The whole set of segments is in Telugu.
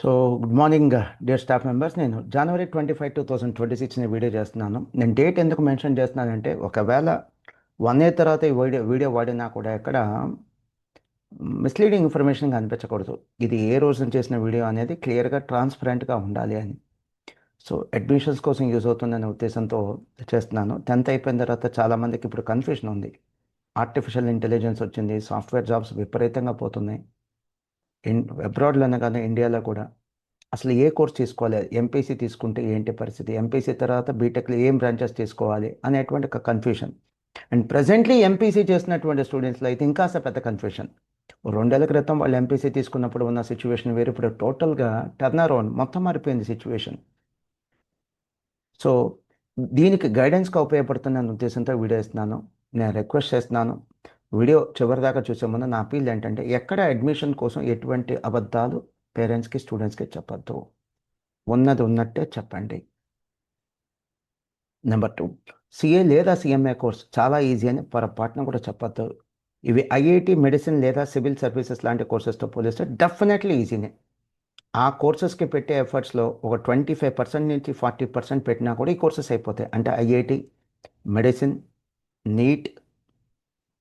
So good morning dear staff members. నేను జనవరి 25, 2026 వీడియో చేస్తున్నాను. నేను డేట్ ఎందుకు మెన్షన్ చేస్తున్నానంటే ఒకవేళ 1 year తర్వాత ఈ వీడియో వాడినా కూడా ఎక్కడ మిస్లీడింగ్ ఇన్ఫర్మేషన్ కనిపించకూడదు. ఇది ఏ రోజున చేసిన వీడియో అనేది క్లియర్గా ట్రాన్స్పరెంట్గా ఉండాలి అని. సో అడ్మిషన్స్ కోసం యూజ్ అవుతుందనే ఉద్దేశంతో చేస్తున్నాను. 10th అయిపోయిన తర్వాత చాలామందికి ఇప్పుడు కన్ఫ్యూషన్ ఉంది. ఆర్టిఫిషియల్ ఇంటెలిజెన్స్ వచ్చింది, సాఫ్ట్వేర్ జాబ్స్ విపరీతంగా పోతున్నాయి. అబ్రాడ్లోనే కాదు, ఇండియాలో కూడా. అసలు ఏ కోర్స్ తీసుకోవాలి, ఎంపీసీ తీసుకుంటే ఏంటి పరిస్థితి, ఎంపీసీ తర్వాత బీటెక్లో ఏం బ్రాంచెస్ తీసుకోవాలి అనేటువంటి ఒక కన్ఫ్యూషన్. అండ్ ప్రజెంట్లీ ఎంపీసీ చేసినటువంటి స్టూడెంట్స్లో అయితే ఇంకా పెద్ద కన్ఫ్యూషన్. 2 ఏళ్ల క్రితం వాళ్ళు ఎంపీసీ తీసుకున్నప్పుడు ఉన్న సిచ్యువేషన్ వేరు, ఇప్పుడు టోటల్గా టర్న్ అరౌండ్ మొత్తం మారిపోయింది సిచ్యువేషన్. సో దీనికి గైడెన్స్గా ఉపయోగపడుతున్న ఉద్దేశంతో వీడియో ఇస్తున్నాను. నేను రిక్వెస్ట్ చేస్తున్నాను, వీడియో చివరిదాకా చూసే ముందు నా అపీల్ ఏంటంటే ఎక్కడ అడ్మిషన్ కోసం ఎటువంటి అబద్ధాలు పేరెంట్స్కి స్టూడెంట్స్కి చెప్పొద్దు. ఉన్నది ఉన్నట్టే చెప్పండి. నెంబర్ 2, సిఏ లేదా సిఎంఏ కోర్స్ చాలా ఈజీ అని పొరపాటున కూడా చెప్పొద్దు. ఇవి ఐఐటి, మెడిసిన్ లేదా సివిల్ సర్వీసెస్ లాంటి కోర్సెస్తో పోలిస్తే డెఫినెట్లీ ఈజీనే. ఆ కోర్సెస్కి పెట్టే ఎఫర్ట్స్లో ఒక 25% నుంచి 40% పెట్టినా కూడా ఈ కోర్సెస్ అయిపోతాయి. అంటే IIT, medicine, NEET,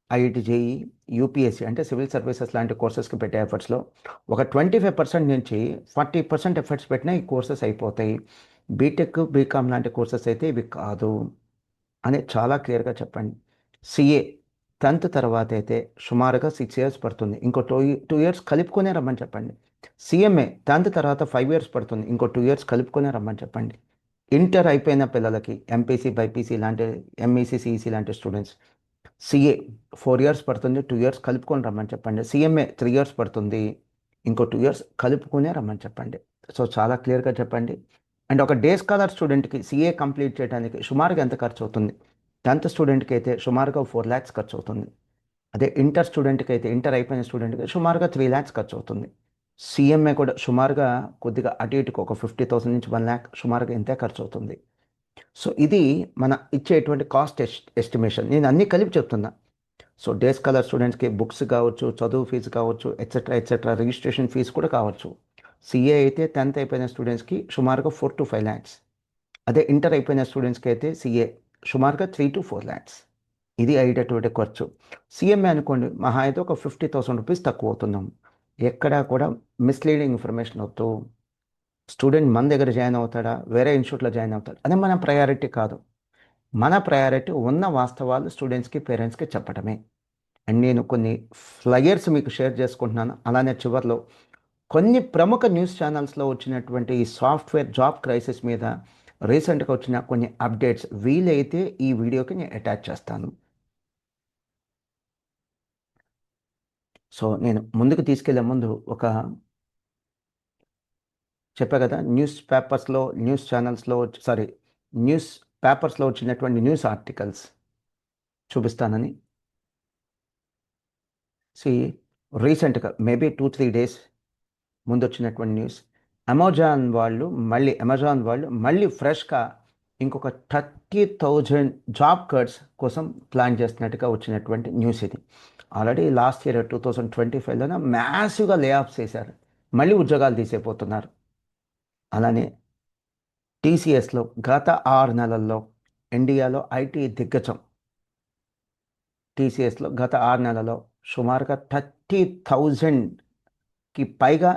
IIT JEE, UPSC అంటే సివిల్ సర్వీసెస్ లాంటి కోర్సెస్కి పెట్టే ఎఫర్ట్స్లో ఒక 25% నుంచి 40% ఎఫర్ట్స్ పెట్టినా ఈ కోర్సెస్ అయిపోతాయి. బీటెక్, బీకామ్ లాంటి కోర్సెస్ అయితే ఇవి కాదు అని చాలా క్లియర్గా చెప్పండి. సిఏ 10th తర్వాత అయితే సుమారుగా 6 years పడుతుంది, ఇంకో 2 years కలుపుకొనే రమ్మని చెప్పండి. సిఎంఏ 10th తర్వాత 5 years పడుతుంది, ఇంకో 2 years కలుపుకొనే రమ్మని చెప్పండి. ఇంటర్ అయిపోయిన పిల్లలకి ఎంపీసీ, బైపీసీ లాంటి, ఎంఈసీ, సిఈసీ లాంటి స్టూడెంట్స్ సిఏ 4 years పడుతుంది, 2 years కలుపుకొని రమ్మని చెప్పండి. సిఎంఏ 3 years పడుతుంది, ఇంకో 2 years కలుపుకునే రమ్మని చెప్పండి. సో చాలా క్లియర్గా చెప్పండి. అండ్ ఒక డే స్కాలర్ స్టూడెంట్కి సిఏ కంప్లీట్ చేయడానికి సుమారుగా ఎంత ఖర్చు అవుతుంది? 10th స్టూడెంట్కి అయితే సుమారుగా 4 lakhs ఖర్చు అవుతుంది. అదే ఇంటర్ స్టూడెంట్కి అయితే, ఇంటర్ అయిపోయిన స్టూడెంట్కి సుమారుగా 3 lakhs ఖర్చు అవుతుంది. సిఎంఏ కూడా సుమారుగా కొద్దిగా అటు ఇటుకు ఒక 50,000 నుంచి 1 lakh సుమారుగా ఇంతే ఖర్చు అవుతుంది. సో ఇది మన ఇచ్చేటువంటి కాస్ట్ ఎస్టిమేషన్. నేను అన్నీ కలిపి చెప్తున్నా. సో డే స్కాలర్ స్టూడెంట్స్కి బుక్స్ కావచ్చు, చదువు ఫీజు కావచ్చు, ఎట్సెట్రా ఎట్సెట్రా, రిజిస్ట్రేషన్ ఫీజు కూడా కావచ్చు. సిఏ అయితే 10th అయిపోయిన స్టూడెంట్స్కి సుమారుగా 4 to 5 lakhs. అదే ఇంటర్ అయిపోయిన స్టూడెంట్స్కి అయితే సిఏ సుమారుగా 3 to 4 lakhs. ఇది అయ్యేటటువంటి ఖర్చు. సిఎంఏ అనుకోండి, మహా అయితే ఒక 50,000 రూపీస్ తక్కువ అవుతున్నాం. ఎక్కడా కూడా మిస్లీడింగ్ ఇన్ఫర్మేషన్ వద్దు. స్టూడెంట్ మన దగ్గర జాయిన్ అవుతాడా, వేరే ఇన్స్టిట్యూట్లో జాయిన్ అవుతాడా, అదే మన ప్రయారిటీ కాదు. మన ప్రయారిటీ ఉన్న వాస్తవాలు స్టూడెంట్స్కి, పేరెంట్స్కి చెప్పడమే. అండ్ నేను కొన్ని ఫ్లయర్స్ మీకు షేర్ చేసుకుంటున్నాను. అలానే చివరిలో కొన్ని ప్రముఖ న్యూస్ ఛానల్స్లో వచ్చినటువంటి ఈ సాఫ్ట్వేర్ జాబ్ క్రైసిస్ మీద రీసెంట్గా వచ్చిన కొన్ని అప్డేట్స్ వీలైతే ఈ వీడియోకి నేను అటాచ్ చేస్తాను. సో నేను ముందుకు తీసుకెళ్లే ముందు ఒక చెప్పా కదా, న్యూస్ ఛానల్స్లో న్యూస్ పేపర్స్లో వచ్చినటువంటి న్యూస్ ఆర్టికల్స్ చూపిస్తానని. సి రీసెంట్గా మేబీ 2-3 days ముందు వచ్చినటువంటి న్యూస్, అమెజాన్ వాళ్ళు మళ్ళీ ఫ్రెష్గా ఇంకొక 30,000 జాబ్ కట్స్ కోసం ప్లాన్ చేస్తున్నట్టుగా వచ్చినటువంటి న్యూస్ ఇది. ఆల్రెడీ లాస్ట్ ఇయర్ 2025లోనే మ్యాసివ్గా లే ఆఫ్స్ చేశారు, మళ్ళీ ఉద్యోగాలు తీసేపోతున్నారు. అలానే టీసీఎస్లో గత 6 నెలల్లో ఇండియాలో ఐటీ దిగ్గజం టీసీఎస్లో గత 6 నెలల్లో సుమారుగా 30,000కి పైగా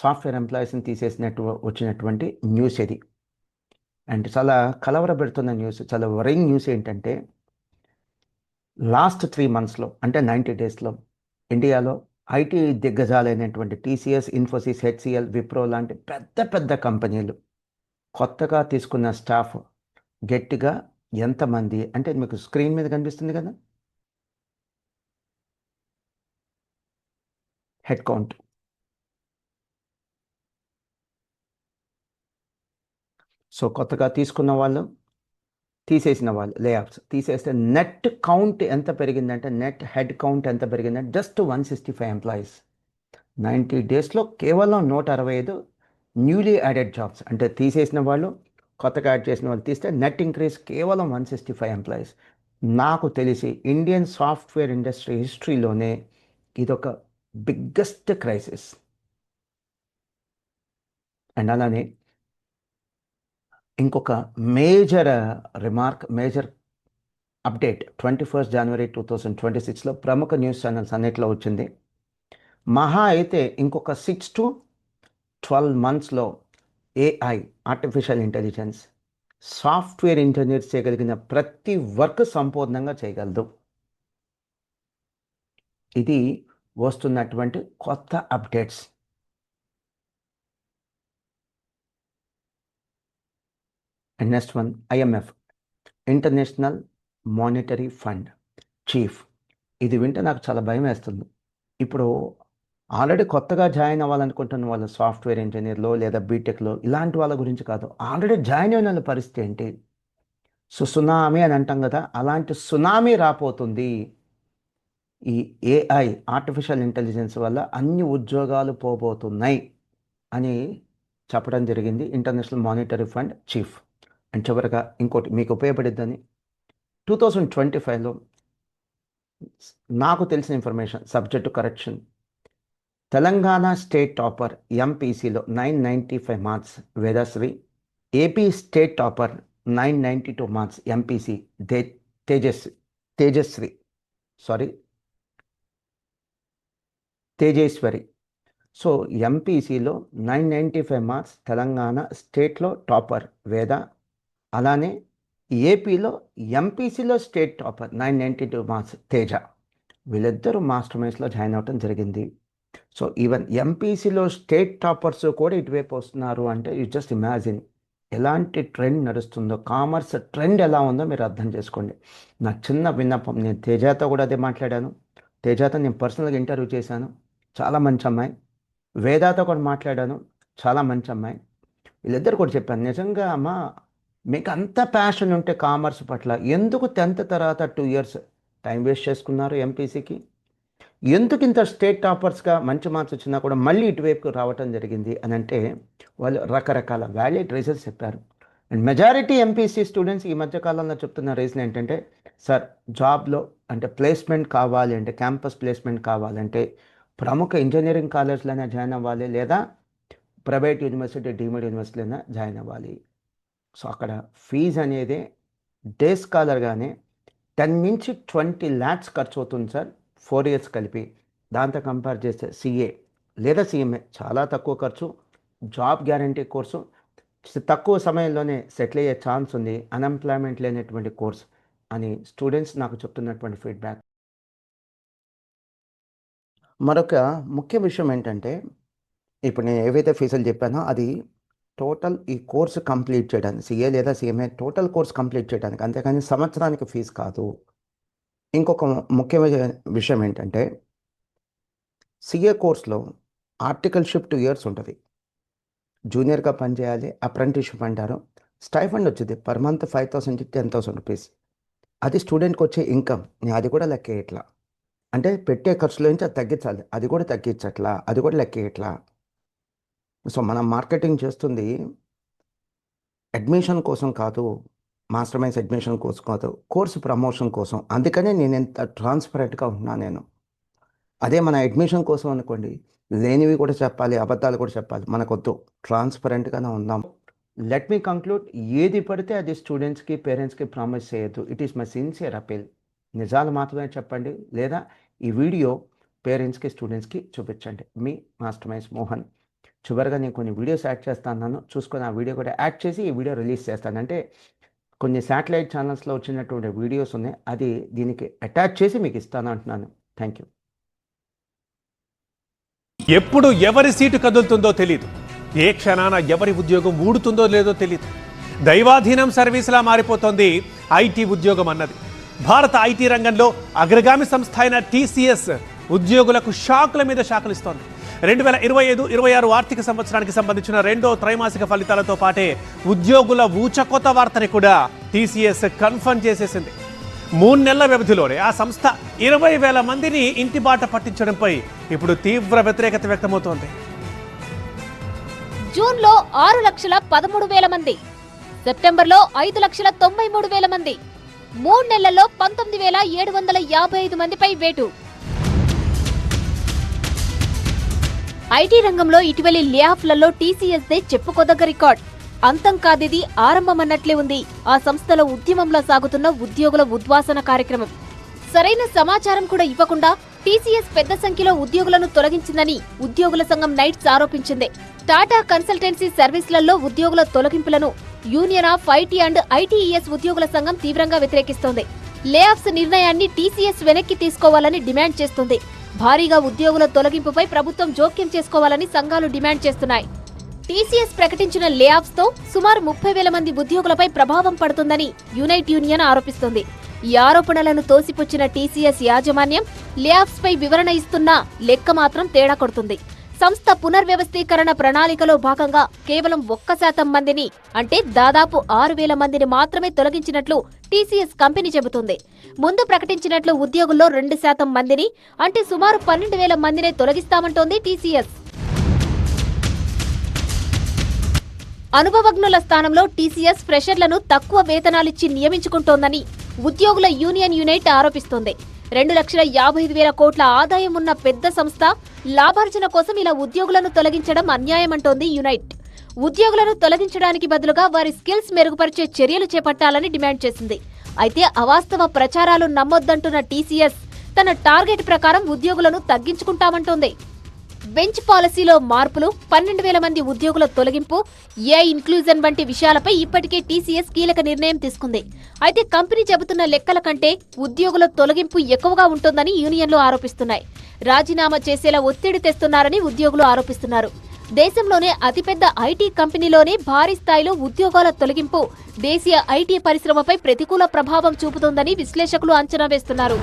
సాఫ్ట్వేర్ ఎంప్లాయీస్ని తీసేసినట్టు వచ్చినటువంటి న్యూస్ ఇది. అండ్ చాలా కలవరపెడుతున్న న్యూస్, చాలా వరింగ్ న్యూస్ ఏంటంటే లాస్ట్ 3 monthsలో అంటే 90 daysలో ఇండియాలో ఐటీ దిగ్గజాలైనటువంటి టీసీఎస్, ఇన్ఫోసిస్, హెచ్సిఎల్, విప్రో లాంటి పెద్ద పెద్ద కంపెనీలు కొత్తగా తీసుకున్న స్టాఫ్ గట్టిగా ఎంతమంది అంటే మీకు స్క్రీన్ మీద కనిపిస్తుంది కదా, హెడ్ కౌంట్. సో కొత్తగా తీసుకున్న వాళ్ళు, తీసేసిన వాళ్ళు, లేఆఫ్స్ తీసేస్తే నెట్ కౌంట్ ఎంత పెరిగిందంటే, నెట్ హెడ్ కౌంట్ ఎంత పెరిగిందంటే జస్ట్ 165 ఎంప్లాయీస్. 90 daysలో కేవలం 165 న్యూలీ యాడెడ్ జాబ్స్. అంటే తీసేసిన వాళ్ళు, కొత్తగా యాడ్ చేసిన వాళ్ళు తీస్తే నెట్ ఇంక్రీజ్ కేవలం 165 ఎంప్లాయీస్. నాకు తెలిసి ఇండియన్ సాఫ్ట్వేర్ ఇండస్ట్రీ హిస్టరీలోనే ఇదొక బిగ్గెస్ట్ క్రైసిస్. అండ్ అలానే ఇంకొక మేజర్ మేజర్ అప్డేట్ 21 జనవరి 2026లో ప్రముఖ న్యూస్ ఛానల్స్ అన్నిట్లో వచ్చింది. మహా అయితే ఇంకొక 6 to 12 monthsలో AI, artificial intelligence, software engineers చేయగలిగిన ప్రతి వర్క్ సంపూర్ణంగా చేయగలదు. ఇది వస్తున్నటువంటి కొత్త updates. And next one, IMF, International Monetary Fund chief. ఇది వింటే నాకు చాలా భయం వేస్తుంది. ఇప్పుడు ఆల్రెడీ కొత్తగా జాయిన్ అవ్వాలనుకుంటున్న వాళ్ళు సాఫ్ట్వేర్ ఇంజనీర్లో లేదా బీటెక్లో ఇలాంటి వాళ్ళ గురించి కాదు, ఆల్రెడీ జాయిన్ అయిన వాళ్ళ పరిస్థితి ఏంటి? సునామీ అని అంటాం కదా, అలాంటి సునామీ రాపోతుంది. ఈ ఏఐ, ఆర్టిఫిషియల్ ఇంటెలిజెన్స్ వల్ల అన్ని ఉద్యోగాలు పోబోతున్నాయి అని చెప్పడం జరిగింది International Monetary Fund chief. And చివరిగా ఇంకోటి మీకు ఉపయోగపడిద్దని, 2025లో నాకు తెలిసిన information subject correction, Telangana state topper ఎంపీసీలో 995 marks Vedashri, AP state topper 992 marks MPC Tejeswari. So ఎంపీసీలో 995 మార్క్స్ తెలంగాణ, స్టేట్లో టాపర్ వేద, అలానే ఏపీలో ఎంపీసీలో స్టేట్ టాపర్ 992 మార్క్స్ తేజ. వీళ్ళిద్దరూ మాస్టర్ మైండ్స్లో జాయిన్ అవ్వడం జరిగింది. సో ఈవెన్ ఎంపీసీలో స్టేట్ టాపర్స్ కూడా ఇటువైపు వస్తున్నారు అంటే యూ జస్ట్ ఇమాజిన్ ఎలాంటి ట్రెండ్ నడుస్తుందో, కామర్స్ ట్రెండ్ ఎలా ఉందో మీరు అర్థం చేసుకోండి. నా చిన్న విన్నపం, నేను తేజాతో కూడా అదే మాట్లాడాను. తేజాతో నేను పర్సనల్గా ఇంటర్వ్యూ చేశాను, చాలా మంచి అమ్మాయి. వేదాతో కూడా మాట్లాడాను, చాలా మంచి అమ్మాయి. వీళ్ళిద్దరు కూడా చెప్పాను, నిజంగా అమ్మా మీకు అంత ప్యాషన్ ఉంటే కామర్స్ పట్ల ఎందుకు 10th తర్వాత 2 years టైం వేస్ట్ చేసుకున్నారు ఎంపీసీకి? ఎందుకు ఇంత స్టేట్ టాపర్స్గా మంచి మార్క్స్ వచ్చినా కూడా మళ్ళీ ఇటువైపుకు రావటం జరిగింది అని అంటే వాళ్ళు రకరకాల వ్యాలిడ్ రీజన్స్ చెప్పారు. అండ్ మెజారిటీ ఎంపీసీ స్టూడెంట్స్ ఈ మధ్యకాలంలో చెప్తున్న రీజన్ ఏంటంటే, సార్ జాబ్లో అంటే ప్లేస్మెంట్ కావాలి అంటే, క్యాంపస్ ప్లేస్మెంట్ కావాలంటే ప్రముఖ ఇంజనీరింగ్ కాలేజ్లోనే జాయిన్ అవ్వాలి, లేదా ప్రైవేట్ యూనివర్సిటీ, డీమ్డ్ యూనివర్సిటీలోనే జాయిన్ అవ్వాలి. సో అక్కడ ఫీజు అనేది డే స్కాలర్గానే 10 నుంచి 20 lakhs ఖర్చు అవుతుంది సార్, 4 years కలిపి. దాంతో కంపేర్ చేస్తే సిఏ లేదా సిఎంఏ చాలా తక్కువ ఖర్చు, జాబ్ గ్యారంటీ కోర్సు, తక్కువ సమయంలోనే సెటిల్ అయ్యే ఛాన్స్ ఉంది, అన్ఎంప్లాయ్మెంట్ లేనటువంటి కోర్స్ అని స్టూడెంట్స్ నాకు చెప్తున్నటువంటి ఫీడ్బ్యాక్. మరొక ముఖ్య విషయం ఏంటంటే, ఇప్పుడు నేను ఏవైతే ఫీజులు చెప్పానో అది టోటల్ ఈ కోర్సు కంప్లీట్ చేయడానికి, సిఏ లేదా సిఎంఏ టోటల్ కోర్స్ కంప్లీట్ చేయడానికి, అంతేకాని సంవత్సరానికి ఫీజు కాదు. ఇంకొక ముఖ్యమైన విషయం ఏంటంటే, సిఏ కోర్స్లో ఆర్టికల్షిప్ 2 years ఉంటుంది, జూనియర్గా పనిచేయాలి, అప్రెంటిస్షిప్ అంటారు. స్టైఫండ్ వచ్చింది పర్ మంత్ 5,000 to 10,000 రూపీస్. అది స్టూడెంట్కి వచ్చే ఇన్కమ్, నేను అది కూడా లెక్కేయట్లా. అంటే పెట్టే ఖర్చులో నుంచి అది తగ్గించాలి, అది కూడా తగ్గించట్లా, అది కూడా లెక్కేయట్లా. సో మనం మార్కెటింగ్ చేస్తుంది అడ్మిషన్ కోసం కాదు, మాస్టర్ మైండ్స్ అడ్మిషన్ కోసం కాదు, కోర్సు ప్రమోషన్ కోసం. అందుకనే నేను ఎంత ట్రాన్స్పరెంట్గా ఉంటున్నా నేను. అదే మన అడ్మిషన్ కోసం అనుకోండి, లేనివి కూడా చెప్పాలి, అబద్ధాలు కూడా చెప్పాలి, మనకొద్దు, ట్రాన్స్పరెంట్గానే ఉందాం. లెట్ మీ కంక్లూడ్, ఏది పడితే అది స్టూడెంట్స్కి, పేరెంట్స్కి ప్రామిస్ చేయొద్దు. It is my sincere appeal. నిజాలు మాత్రమే చెప్పండి, లేదా ఈ వీడియో పేరెంట్స్కి, స్టూడెంట్స్కి చూపించండి. మీ మాస్టర్ మైండ్స్ మోహన్. చివరిగా నేను కొన్ని వీడియోస్ యాడ్ చేస్తాను, చూసుకొని ఆ వీడియో కూడా యాడ్ చేసి ఈ వీడియో రిలీజ్ చేస్తాను. అంటే కొన్ని శాటిలైట్ ఛానల్స్లో వచ్చినటువంటి వీడియోస్ ఉన్నాయి, అది దీనికి అటాచ్ చేసి మీకు ఇస్తాను అంటున్నాను. Thank you. ఎప్పుడు ఎవరి సీటు కదులుతుందో తెలియదు, ఏ క్షణాన ఎవరి ఉద్యోగం ఊడుతుందో లేదో తెలియదు. దైవాధీనం సర్వీసులా మారిపోతోంది ఐటీ ఉద్యోగం అన్నది. భారత ఐటీ రంగంలో అగ్రగామి సంస్థ అయిన టీసీఎస్ ఉద్యోగులకు షాకుల మీద షాకులు ఇస్తోంది. 2025-26 ఆర్థిక సంవత్సరానికి సంబంధించిన 2వ త్రైమాసిక ఫలితాలతో పాటే ఉద్యోగుల ఊచకొత్త వార్తని కూడా టీసీఎస్ కన్ఫర్మ్ చేసేసింది. 3 నెలల వ్యవధిలోనే ఆ సంస్థ 20,000 మందిని ఇంటి బాట పట్టించడంపై ఇప్పుడు తీవ్ర వ్యతిరేకత వ్యక్తమవుతోంది. జూన్లో 6,13,000 మంది, సెప్టెంబర్లో 5,93,000 మంది, 3 నెలల్లో 19,755 మందిపై వేటు. ఐటీ రంగంలో ఇటీవలి లే ఆఫ్లలో టీసీఎస్ దే చెప్పుకోదగ్గ రికార్డ్. అంతం కాదిది ఆరంభమన్నట్లే ఉంది ఆ సంస్థలో ఉద్యమంలో సాగుతున్న ఉద్యోగుల ఉద్వాసన కార్యక్రమం. సరైన సమాచారం కూడా ఇవ్వకుండా టీసీఎస్ పెద్ద సంఖ్యలో ఉద్యోగులను తొలగించిందని ఉద్యోగుల సంఘం నైట్స్ ఆరోపించింది. టాటా కన్సల్టెన్సీ సర్వీసులలో ఉద్యోగుల తొలగింపులను union of IT and ITES ఉద్యోగుల సంఘం తీవ్రంగా వ్యతిరేకిస్తోంది. లే ఆఫ్స్ నిర్ణయాన్ని టీసీఎస్ వెనక్కి తీసుకోవాలని డిమాండ్ చేస్తుంది. భారీగా ఉద్యోగుల తొలగింపుపై ప్రభుత్వం జోక్యం చేసుకోవాలని సంఘాలు డిమాండ్ చేస్తున్నాయి. టీసీఎస్ ప్రకటించిన లే ఆఫ్స్ తో సుమారు 30,000 మంది ఉద్యోగులపై ప్రభావం పడుతుందని యునైట్ యూనియన్ ఆరోపిస్తోంది. ఈ ఆరోపణలను తోసిపుచ్చిన టీసీఎస్ యాజమాన్యం లే ఆఫ్స్ పై వివరణ ఇస్తున్నా లెక్క మాత్రం తేడా కొడుతుంది. సంస్థ పునర్వ్యవస్థీకరణ ప్రణాళికలో భాగంగా కేవలం 1% మందిని, అంటే దాదాపు 6,000 మందిని మాత్రమే తొలగించినట్లు టీసీఎస్ కంపెనీ చెబుతుంది. ముందు ప్రకటించినట్లు ఉద్యోగుల్లో 2% మందిని, అంటే సుమారు 12,000 మందినే తొలగిస్తామంటోంది టీసీఎస్. అనుభవజ్ఞుల స్థానంలో టీసీఎస్ ఫ్రెషర్లను తక్కువ వేతనాలిచ్చి నియమించుకుంటోందని ఉద్యోగుల యూనియన్ యునైట్ ఆరోపిస్తోంది. 2,55,000 కోట్ల ఆదాయం ఉన్న పెద్ద సంస్థ లాభార్జన కోసం ఇలా ఉద్యోగులను తొలగించడం అన్యాయమంటోంది యునైట్. ఉద్యోగులను తొలగించడానికి బదులుగా వారి స్కిల్స్ మెరుగుపరిచే చర్యలు చేపట్టాలని డిమాండ్ చేసింది. అయితే అవాస్తవ ప్రచారాలు నమ్మొద్దంటున్న టీసీఎస్ తన టార్గెట్ ప్రకారం ఉద్యోగులను తగ్గించుకుంటామంటోంది. బెంచ్ పాలసీలో మార్పులు, 12,000 మంది ఉద్యోగుల తొలగింపు, ఏఐ ఇన్క్లూజన్ వంటి విషయాలపై ఇప్పటికే టీసీఎస్ కీలక నిర్ణయం తీసుకుంది. అయితే కంపెనీ చెబుతున్న లెక్కల కంటే ఉద్యోగుల తొలగింపు ఎక్కువగా ఉంటుందని యూనియన్లు ఆరోపిస్తున్నాయి. రాజీనామా చేసేలా ఒత్తిడి తెస్తున్నారని ఉద్యోగులు ఆరోపిస్తున్నారు. దేశంలోనే అతిపెద్ద ఐటీ కంపెనీలోనే భారీ స్థాయిలో ఉద్యోగాల తొలగింపు దేశీయ ఐటీ పరిశ్రమపై ప్రతికూల ప్రభావం చూపుతోందని విశ్లేషకులు అంచనా వేస్తున్నారు.